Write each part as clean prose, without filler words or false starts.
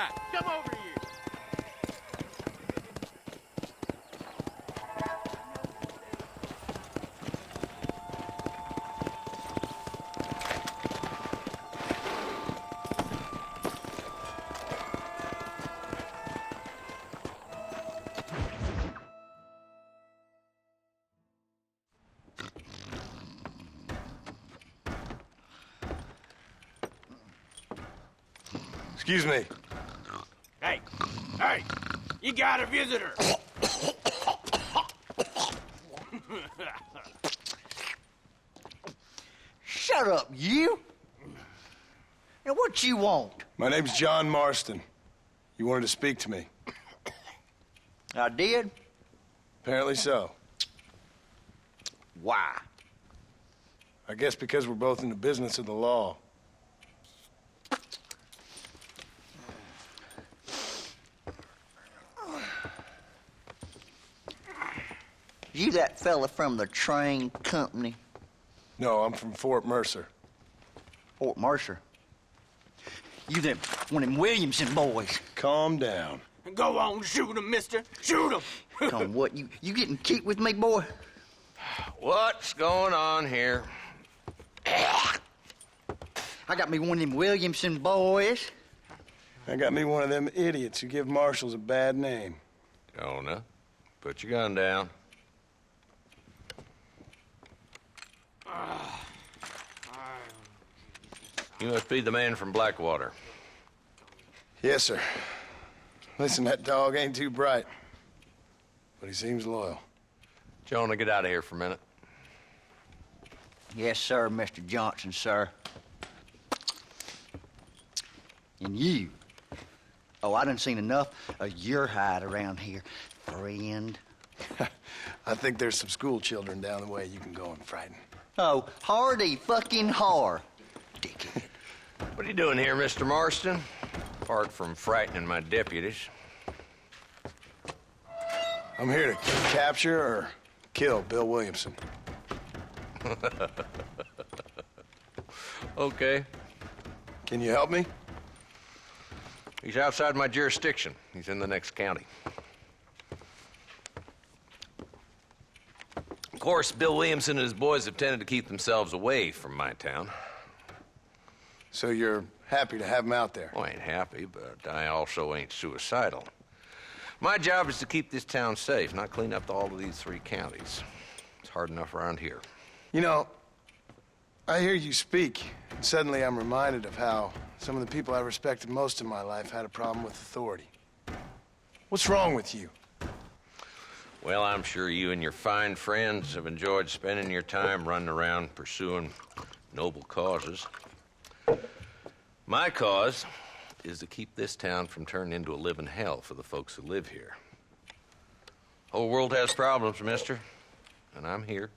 guy. Come over here. Excuse me. Hey, you got a visitor. Shut up, you! Now, what you want? My name's John Marston. You wanted to speak to me. I did? Apparently so. Why? I guess because we're both in the business of the law. You that fella from the train company? No, I'm from Fort Mercer. Fort Mercer? You them one of them Williamson boys? Calm down. Go on, shoot him, mister. Shoot him. Come, what, you getting cute with me, boy? What's going on here? I got me one of them Williamson boys. I got me one of them idiots who give marshals a bad name. Jonah, put your gun down. You must be the man from Blackwater. Yes, sir. Listen, that dog ain't too bright, but he seems loyal. Jonah, get out of here for a minute. Yes, sir, Mr. Johnson, sir. And you. Oh, I done seen enough of your hide around here, friend. I think there's some school children down the way you can go and frighten. Oh, hardy fucking har. Dickhead. What are you doing here, Mr. Marston? Apart from frightening my deputies. I'm here to capture or kill Bill Williamson. Okay. Can you help me? He's outside my jurisdiction. He's in the next county. Of course, Bill Williamson and his boys have tended to keep themselves away from my town. So you're happy to have him out there? Well, I ain't happy, but I also ain't suicidal. My job is to keep this town safe, not clean up all of these 3 counties. It's hard enough around here. You know, I hear you speak, and suddenly I'm reminded of how some of the people I respected most in my life had a problem with authority. What's wrong with you? Well, I'm sure you and your fine friends have enjoyed spending your time running around pursuing noble causes. My cause is to keep this town from turning into a living hell for the folks who live here. Whole world has problems, mister, and I'm here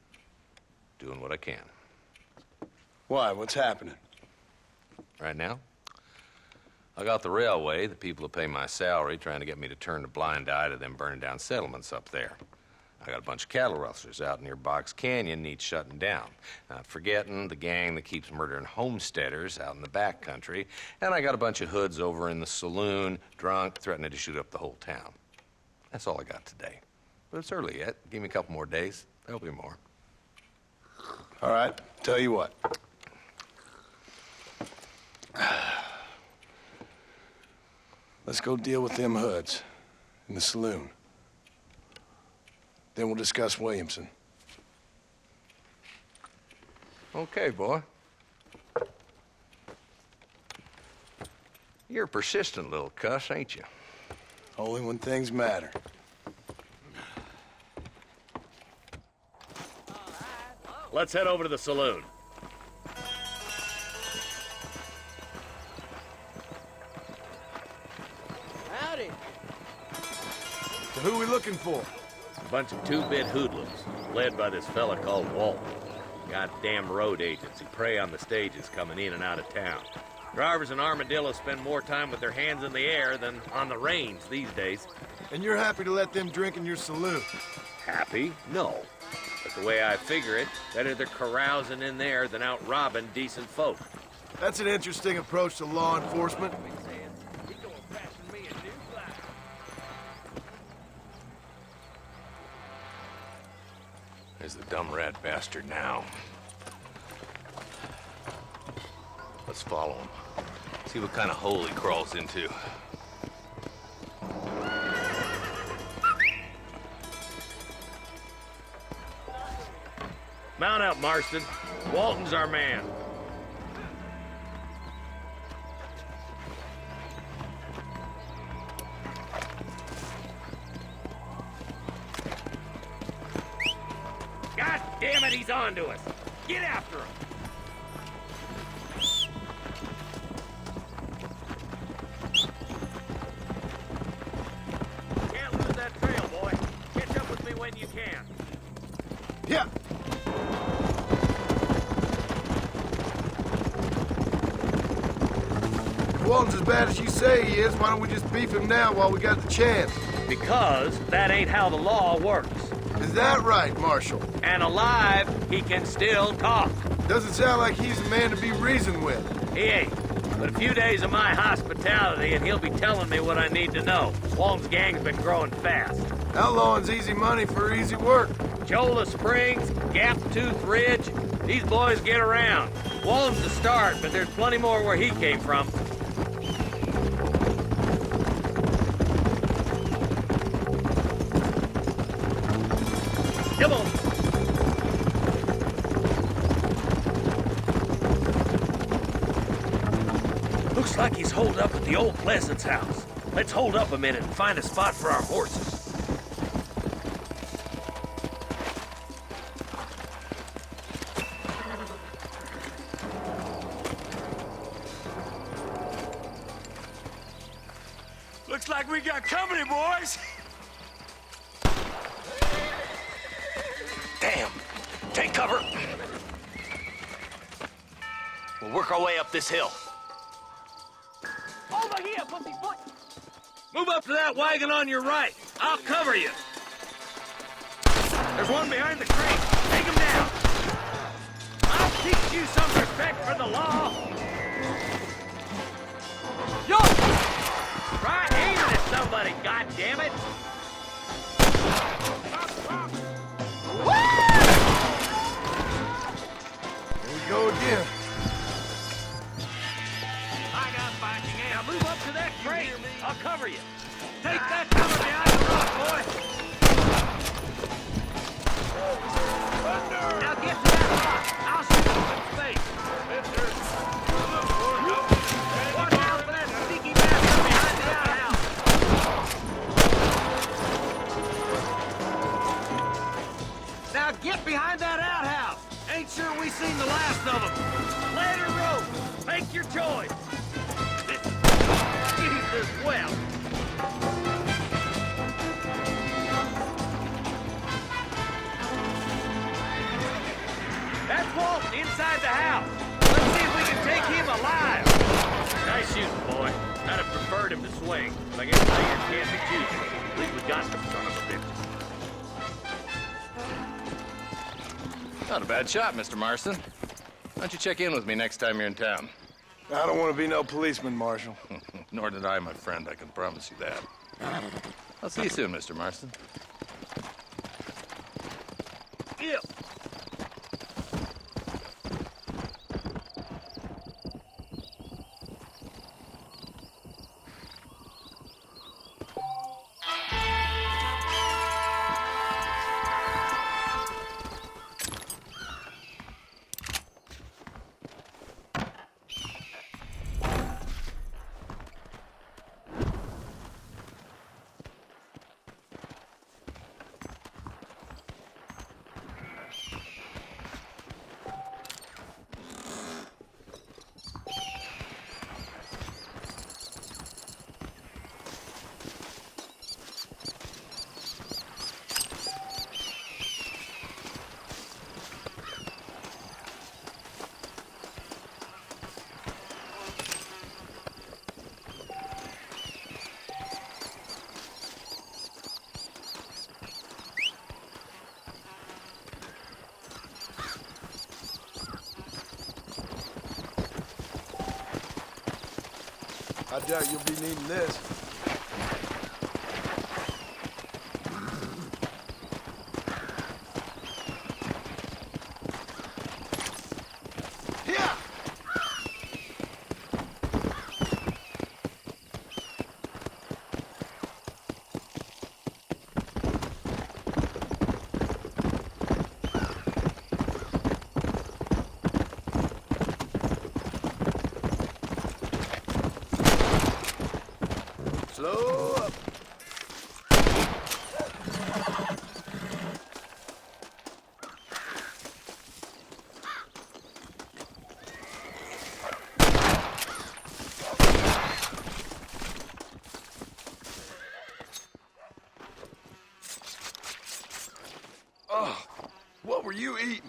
doing what I can. Why? What's happening? Right now, I got the railway, the people who pay my salary, trying to get me to turn a blind eye to them burning down settlements up there. I got a bunch of cattle rustlers out near Box Canyon needs shutting down. Not forgetting the gang that keeps murdering homesteaders out in the back country. And I got a bunch of hoods over in the saloon, drunk, threatening to shoot up the whole town. That's all I got today. But it's early yet. Give me a couple more days. There'll be more. All right, tell you what. Let's go deal with them hoods in the saloon. Then we'll discuss Williamson. Okay, boy. You're a persistent little cuss, ain't you? Only when things matter. Let's head over to the saloon. Howdy. So who are we looking for? A bunch of 2-bit hoodlums, led by this fella called Walt. Goddamn road agents who prey on the stages coming in and out of town. Drivers in Armadillo spend more time with their hands in the air than on the reins these days. And you're happy to let them drink in your saloon? Happy? No. But the way I figure it, better they're carousing in there than out robbing decent folk. That's an interesting approach to law enforcement. There's the dumb rat bastard now. Let's follow him. See what kind of hole he crawls into. Mount up, Marston. Walton's our man. God damn it, he's on to us. Get after him. Can't lose that trail, boy. Catch up with me when you can. Yeah. If Walton's as bad as you say he is, why don't we just beef him now while we got the chance? Because that ain't how the law works. Is that right, Marshal? And alive, he can still talk. Doesn't sound like he's a man to be reasoned with. He ain't. But a few days of my hospitality and he'll be telling me what I need to know. Walton's gang's been growing fast. Outlawing's easy money for easy work. Cholla Springs, Gap Tooth Ridge, these boys get around. Walton's the start, but there's plenty more where he came from. Come on. Looks like he's holed up at the old Pleasance house. Let's hold up a minute and find a spot for our horses. Looks like we got company, boys. Damn. Take cover. We'll work our way up this hill. Over here, pussyfoot. Move up to that wagon on your right. I'll cover you. There's one behind the crate. Take him down. I'll teach you some respect for the law. Yo! Try aiming at somebody, goddammit! Here we go again. I got backing in. Now move up to that crate. I'll cover you. Take that cover behind the rock, boy. Now get to that rock. I'll shoot you in space. Watch out for that sneaky bastard behind the outhouse. Now get behind that outhouse. Ain't sure we seen the last of them. Let her rope. Make your choice. Jesus, well. That's Walton inside the house. Let's see if we can take him alive. Nice shooting, boy. I'd have preferred him to swing, but I guess players can't be choosy. At least we got the son of a bitch. Not a bad shot, Mr. Marston. Why don't you check in with me next time you're in town? I don't want to be no policeman, Marshal. Nor did I, my friend. I can promise you that. I'll see you soon, Mr. Marston. Yeah. I doubt you'll be needing this. Slow up. Oh, what were you eating?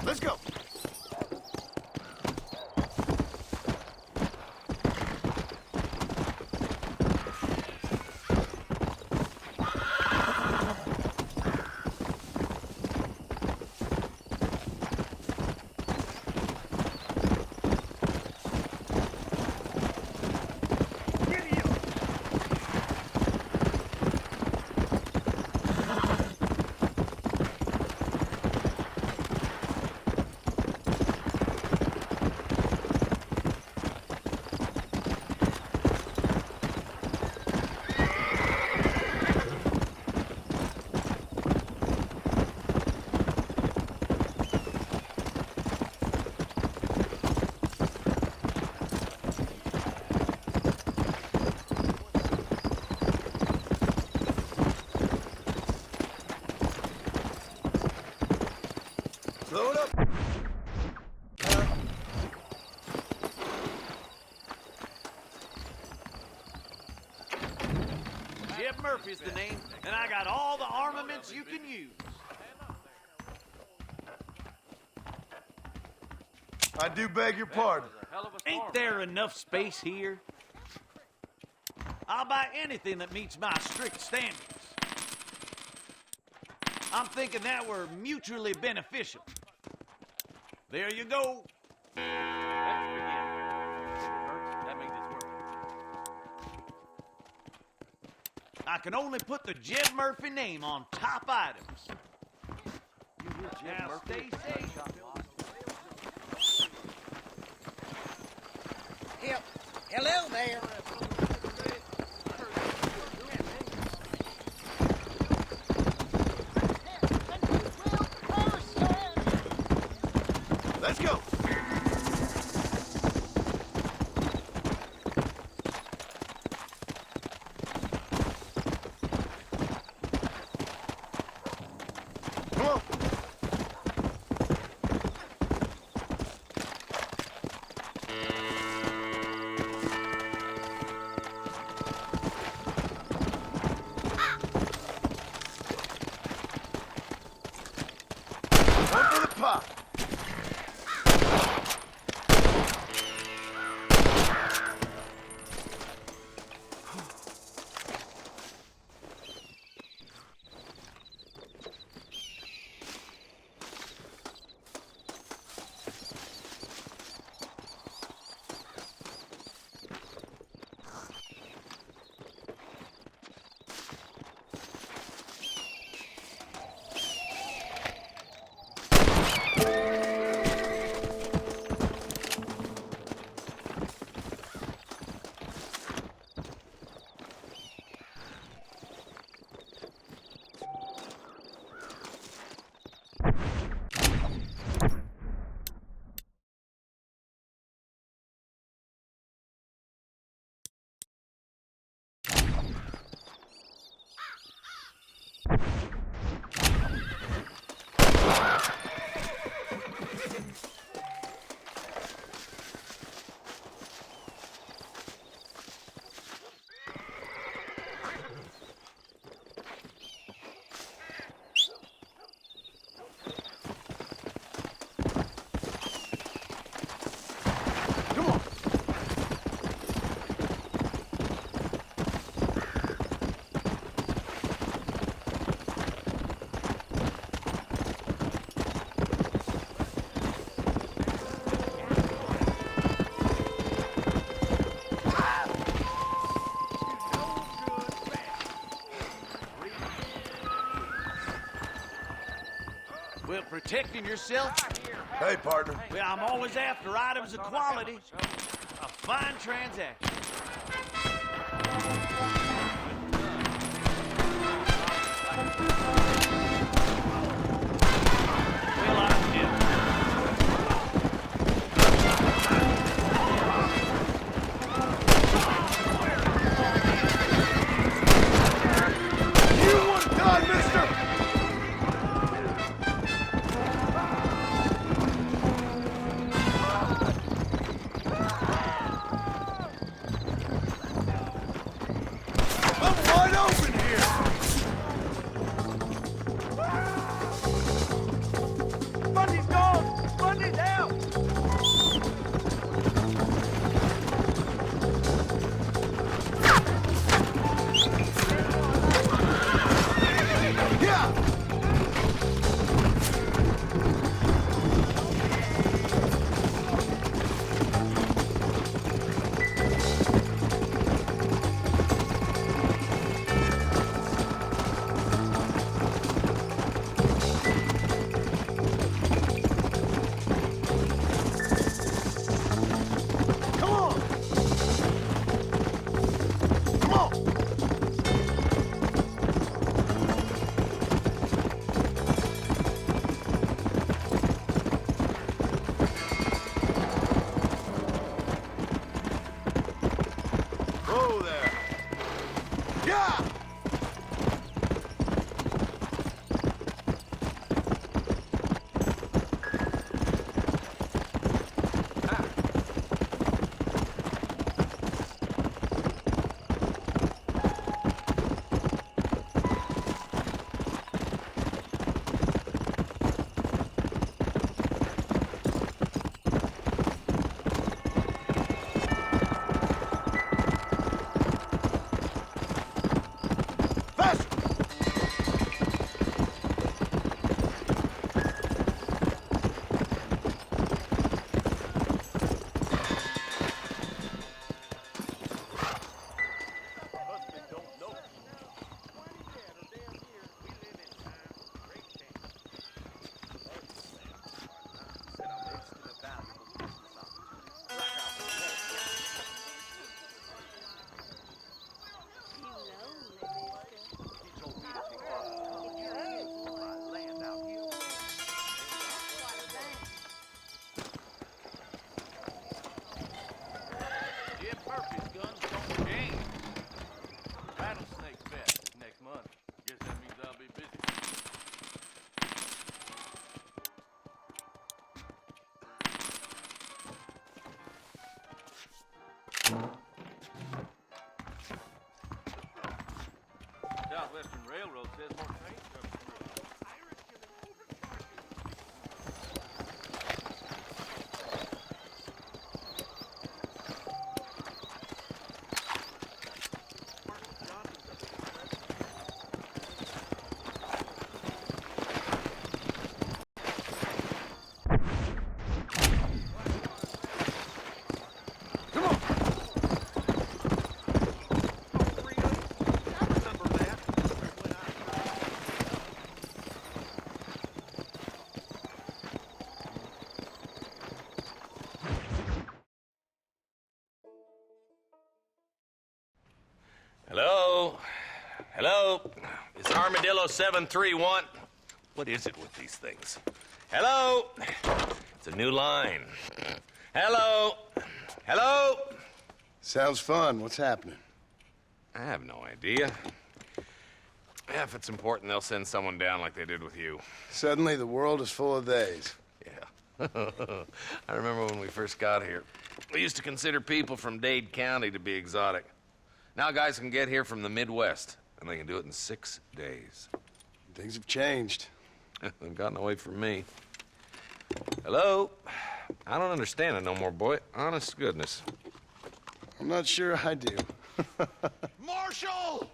Let's go. Load up. Jeb Murphy's the name, and I got all the armaments you can use. I do beg your pardon. Ain't there enough space here? I'll buy anything that meets my strict standards. I'm thinking that we're mutually beneficial. There you go. Let's begin. That makes this work. I can only put the Jeb Murphy name on top items. Now stay safe. Hello there. Let's go. Come on. One for the pot. Well, protecting yourself? Hey, partner. Well, I'm always after items of quality. A fine transaction. Well, I'm Armadillo 731. What is it with these things? Hello? It's a new line. Hello? Hello? Sounds fun. What's happening? I have no idea. Yeah, if it's important, they'll send someone down like they did with you. Suddenly, the world is full of theys. Yeah. I remember when we first got here. We used to consider people from Dade County to be exotic. Now guys can get here from the Midwest, and they can do it in 6 days. Things have changed. They've gotten away from me. Hello? I don't understand it no more, boy. Honest to goodness. I'm not sure I do. Marshal!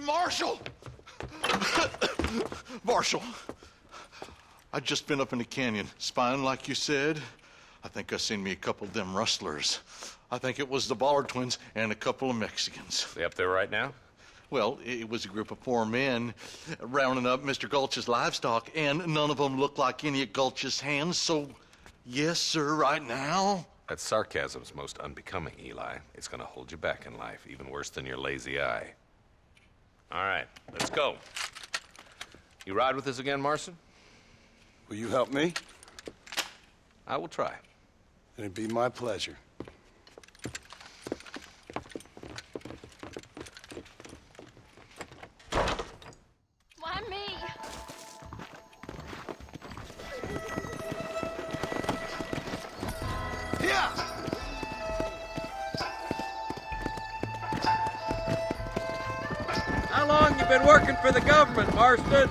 Marshal! Marshal! I just been up in the canyon, spying like you said. I think I seen me a couple of them rustlers. I think it was the Ballard twins and a couple of Mexicans. They up there right now? Well, it was a group of 4 men rounding up Mr. Gulch's livestock, and none of them looked like any of Gulch's hands, so yes, sir, right now. That sarcasm's most unbecoming, Eli. It's gonna hold you back in life, even worse than your lazy eye. All right, let's go. You ride with us again, Marson? Will you help me? I will try. It'd be my pleasure. Why me? Yeah! How long you been working for the government, Marston?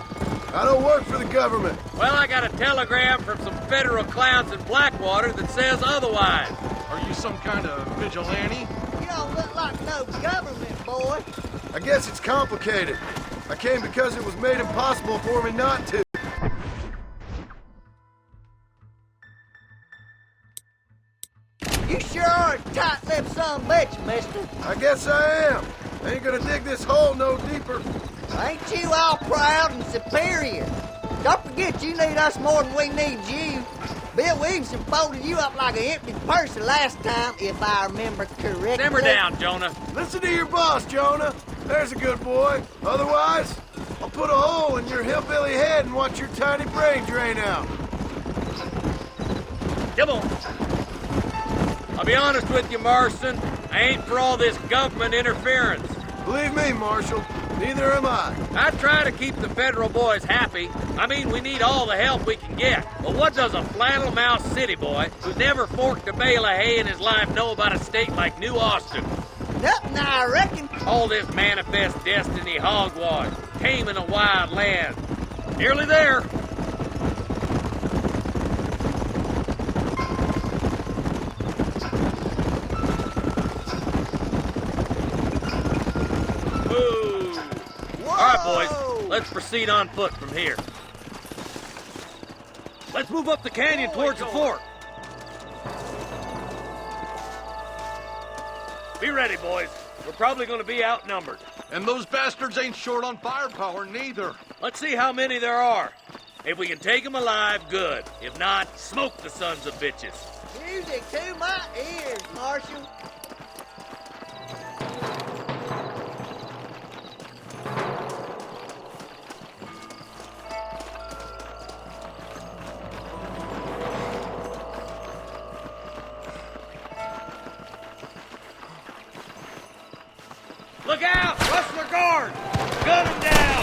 I don't work for the government. Well, I got a telegram from some federal clowns in Blackwater that says otherwise. Are you some kind of vigilante? You don't look like no government boy. I guess it's complicated. I came because it was made impossible for me not to. You sure are a tight-lipped son of a bitch, mister. I guess I am. I ain't gonna dig this hole no deeper. Ain't you all proud and superior? Don't forget you need us more than we need you. Bill Williamson folded you up like an empty purse the last time, if I remember correctly. Simmer down, Jonah. Listen to your boss, Jonah. There's a good boy. Otherwise, I'll put a hole in your hillbilly head and watch your tiny brain drain out. Come on. I'll be honest with you, Marston. I ain't for all this government interference. Believe me, Marshal, neither am I. I try to keep the federal boys happy. I mean, we need all the help we can get. But what does a flannel-mouthed city boy who's never forked a bale of hay in his life know about a state like New Austin? Nothing, I reckon. All this manifest destiny hogwash, taming a wild land. Nearly there. All right, boys, let's proceed on foot from here. Let's move up the canyon towards the fort. Be ready, boys. We're probably going to be outnumbered. And those bastards ain't short on firepower, neither. Let's see how many there are. If we can take them alive, good. If not, smoke the sons of bitches. Music to my ears, Marshal. Look out! Rustler guard! Gun him down!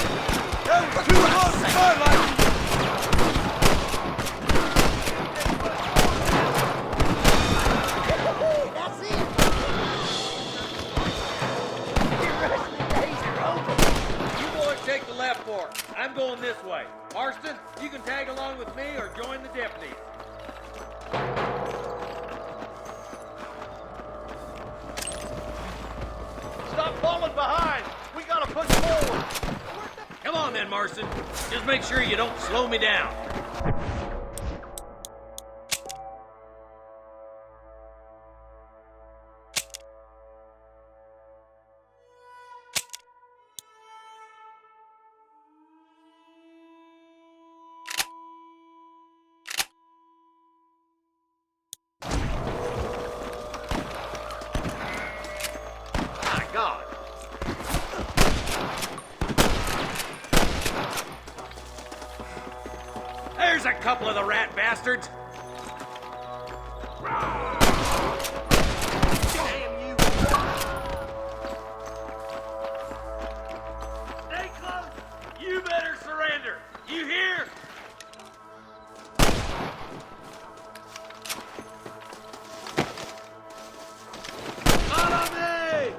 Too close to my That's it. Your wrestling days are over. You boys take the left fork. I'm going this way. Marston, you can tag along with me or join the deputies. Stop falling behind. We gotta push forward. Come on then, Marston. Just make sure you don't slow me down. My God. couple of the rat bastards. Damn you! Stay close! You better surrender! You hear? Follow me!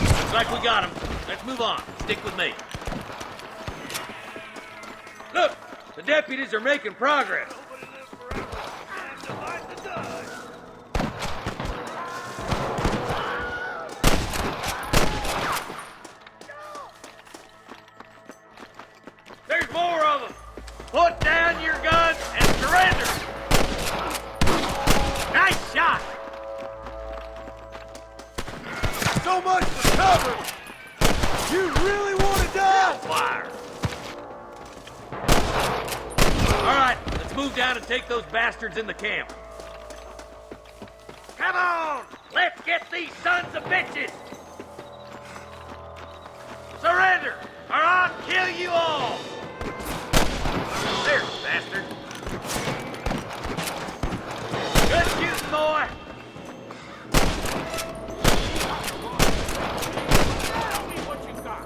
Looks like we got him. Let's move on. Stick with me. Look, the deputies are making progress. There's more of them. Put down your guns and surrender. Nice shot. So much for cover! You really want to die? Fire. All right, let's move down and take those bastards in the camp. Come on! Let's get these sons of bitches! Surrender, or I'll kill you all! There, bastard. Good shooting, boy. Tell me what you got.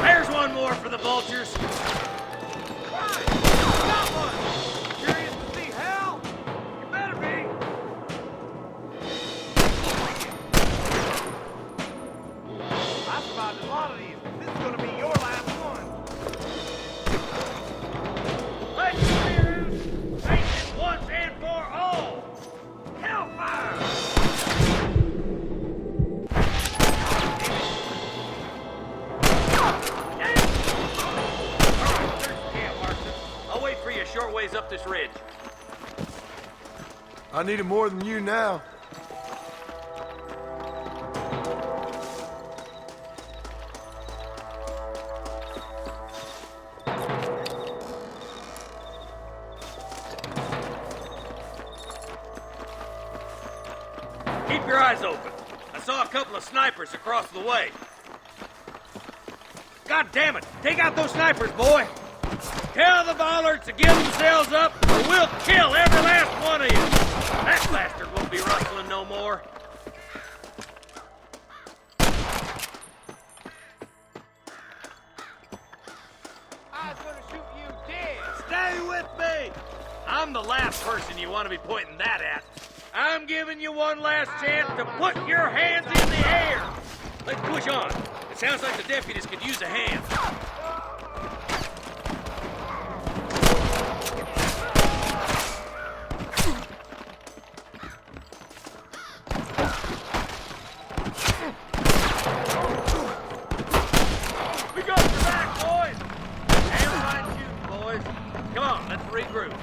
There's one more for the vultures. Got one. Curious to see hell? You better be. I survived a lot of these. This is gonna be your last one. Let's clear out. Face it once and for all. Hellfire! I'll wait for you a short ways up this ridge. I need it more than you now. Keep your eyes open. I saw a couple of snipers across the way. God damn it! Take out those snipers, boy! Tell the bollards to give themselves up, or we'll kill every last one of you! That bastard won't be rustling no more. I was gonna shoot you dead. Stay with me! I'm the last person you want to be pointing that at. I'm giving you one last chance to put your hands in the air! Let's push on. It sounds like the deputies could use a hand. We got your back, boys! Hands right shooting, boys. Come on, let's regroup.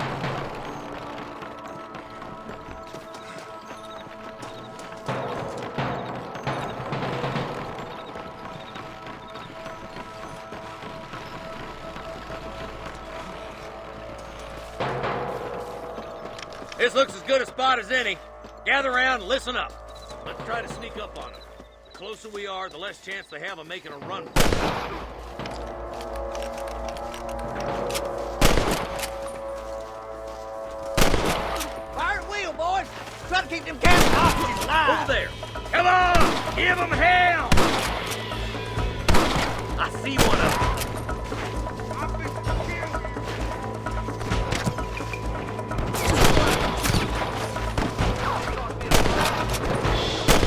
This looks as good a spot as any. Gather around and listen up. Let's try to sneak up on them. The closer we are, the less chance they have of making a run for it. Fire at will, boys. Try to keep them captain hostages alive. Over there. Come on! Give them hell! I see one of them. I'm fixing to kill you.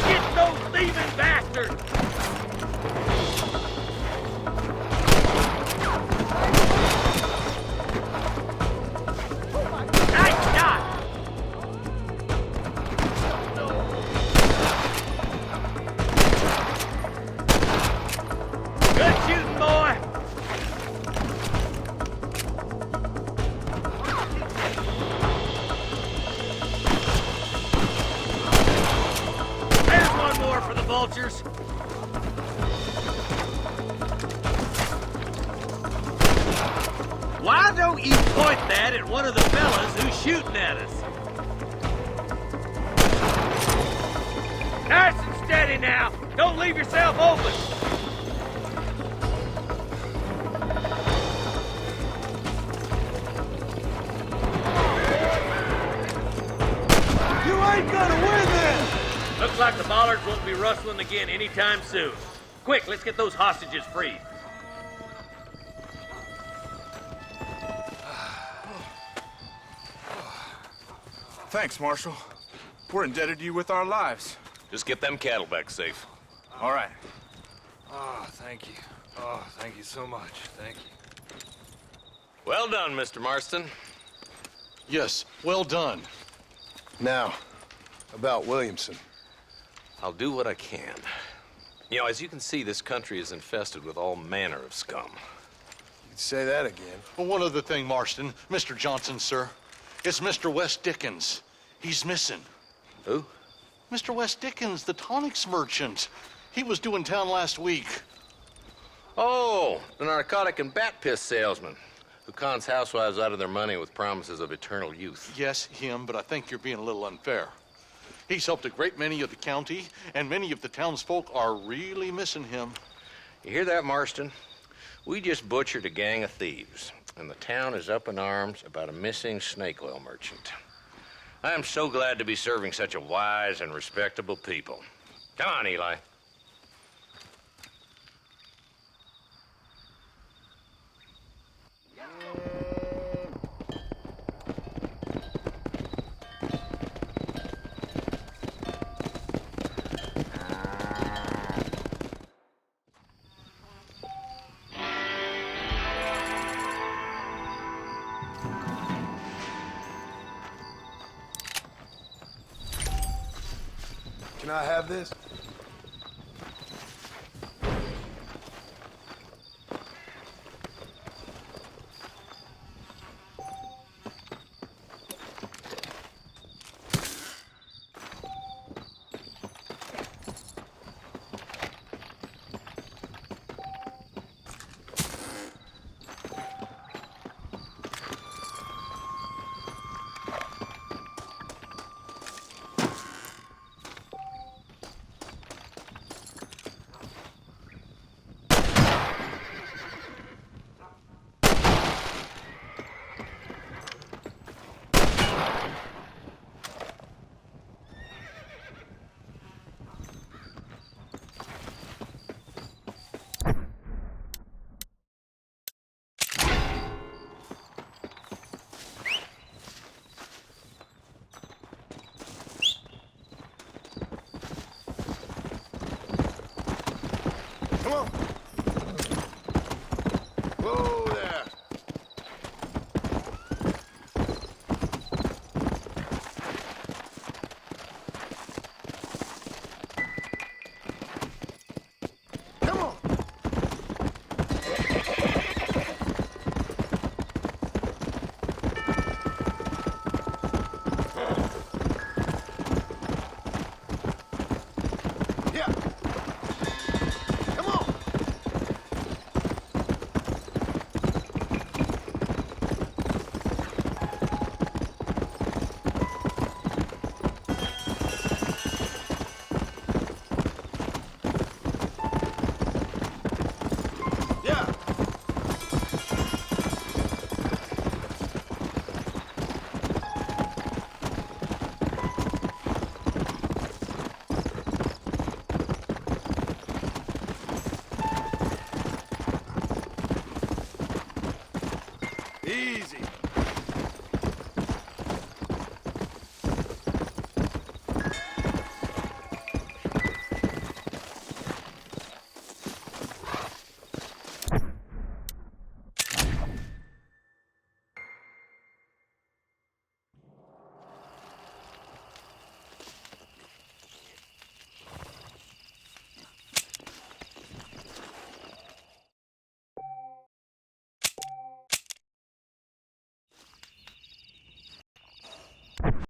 Get those thieving bastards! Nice shot! Good shooting, boy! There's one more for the vultures. Why don't you point that at one of the fellas who's shooting at us? Nice and steady now. Don't leave yourself open. You ain't gonna win this! Looks like the bollards won't be rustling again anytime soon. Quick, let's get those hostages free. Thanks, Marshal. We're indebted to you with our lives. Just get them cattle back safe. All right. Oh, thank you. Oh, thank you so much. Thank you. Well done, Mr. Marston. Yes, well done. Now, about Williamson. I'll do what I can. You know, as you can see, this country is infested with all manner of scum. You'd say that again. Well, one other thing, Marston. Mr. Johnson, sir. It's Mr. Wes Dickens. He's missing. Who? Mr. Wes Dickens, the tonics merchant. He was due in town last week. Oh, the narcotic and bat piss salesman who cons housewives out of their money with promises of eternal youth. Yes, him, but I think you're being a little unfair. He's helped a great many of the county, and many of the townsfolk are really missing him. You hear that, Marston? We just butchered a gang of thieves, and the town is up in arms about a missing snake oil merchant. I am so glad to be serving such a wise and respectable people. Come on, Eli. Can I have this? Come on.